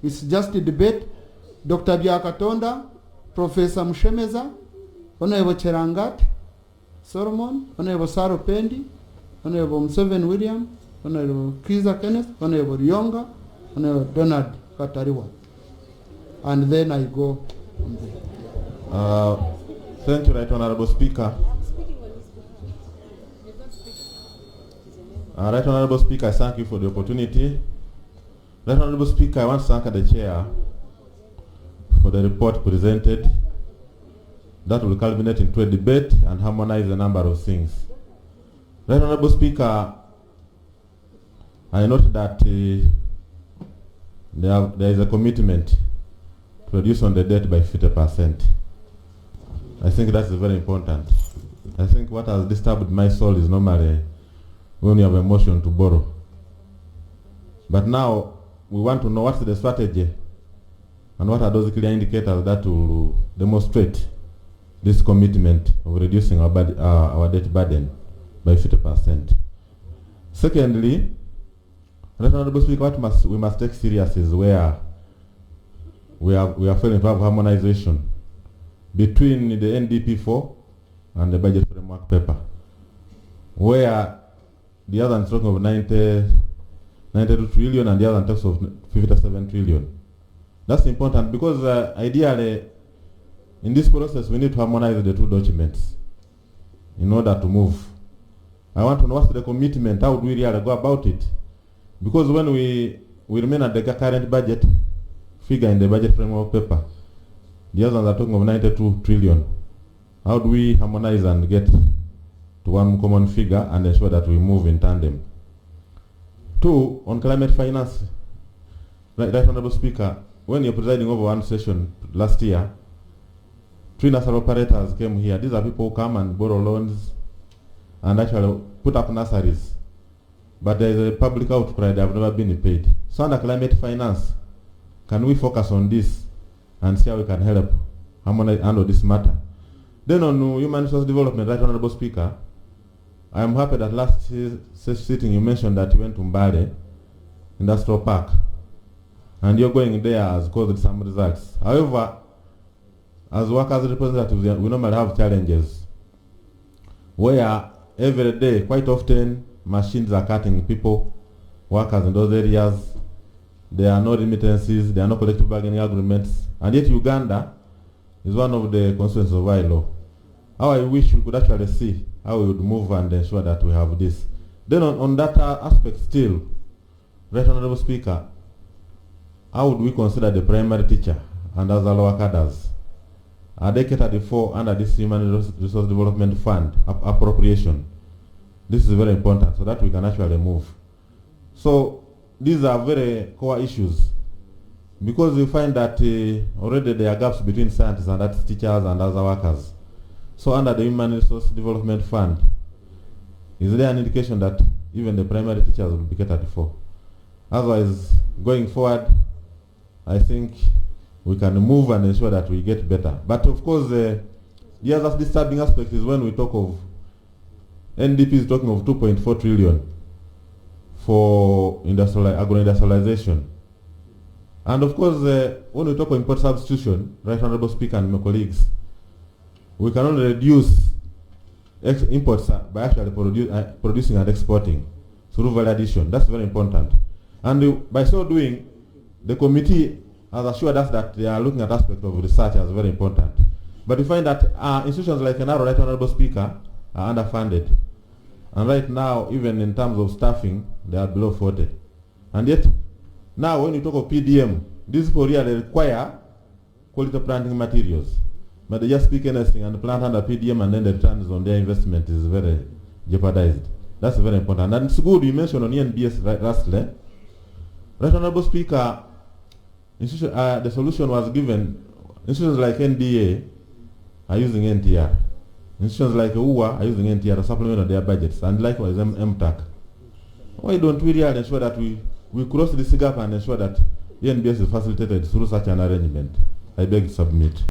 It's just a debate. Dr. Byakatonda, Professor Mushemeza, Honorable Cherangat, Solomon, Honorable Saro Pendi, Honorable Museveni William, Honorable Kiza Kenneth, Honorable Yonga, Honorable Donald Katariwa. And then I go from there. Thank you, Right Honorable Speaker. Right Honorable Speaker, I thank you for the opportunity. Right Honorable Speaker, I want to thank the Chair for the report presented that will culminate into a debate and harmonize a number of things. Right Honorable Speaker, I note that there is a commitment to reduce on the debt by 50%. I think that's very important. I think what has disturbed my soul is normally when you have a motion to borrow. But now we want to know what's the strategy and what are those clear indicators that will demonstrate this commitment of reducing our debt burden by 50%. Secondly, Right Honorable Speaker, what we must take serious is where we are failing to have harmonization between the NDP4 and the budget framework paper, where the other one is talking of 92 trillion and the other one talks of 57 trillion. That's important because ideally in this process we need to harmonize the two documents in order to move. I want to know what's the commitment, how do we really go about it? Because when we remain at the current budget figure in the budget framework paper, the others are talking of 92 trillion. How do we harmonize and get to one common figure and ensure that we move in tandem? Two, on climate finance, Right Honorable Speaker, when you're presiding over one session last year, 3 national operators came here. These are people who come and borrow loans and actually put up nurseries. But there is a public outcry, they have never been paid. So under climate finance, can we focus on this and see how we can help handle this matter? Then on human resource development, Right Honorable Speaker, I am happy that last sitting you mentioned that you went to Mbale Industrial Park and you're going there has caused some results. However, as workers representatives, we normally have challenges where every day, quite often, machines are cutting people, workers in those areas. There are no remittances, there are no collective bargaining agreements, and yet Uganda is one of the constituencies of ILO. How I wish we could actually see how we would move and ensure that we have this. Then on that aspect still, Right Honorable Speaker, how would we consider the primary teacher and other lower cadres? Are they catered for under this Human Resource Development Fund appropriation? This is very important so that we can actually move. So these are very core issues because we find that already there are gaps between scientists and that's teachers and other workers. So under the Human Resource Development Fund, is there an indication that even the primary teachers will be catered for? Otherwise, going forward, I think we can move and ensure that we get better. But of course, the other disturbing aspect is when we talk of NDP is talking of 2.4 trillion for agro-industrialization. And of course, when we talk of import substitution, Right Honorable Speaker and my colleagues, we can only reduce imports by actually producing and exporting through value addition. That's very important. And by so doing, the committee has assured us that they are looking at aspects of research as very important. But we find that institutions like NARO, Right Honorable Speaker, are underfunded. And right now, even in terms of staffing, they are below 40. And yet, now when you talk of PDM, these people really require quality planting materials. But they just speak anything and plant under PDM and then the returns on their investment is very jeopardized. That's very important. And it's good you mentioned on ENBS lastly. Right Honorable Speaker, the solution was given. Institutions like NDA are using NTR. Institutions like UWA are using NTR to supplement their budgets, and likewise MTAC. Why don't we really ensure that we cross this gap and ensure that ENBS is facilitated through such an arrangement? I beg to submit.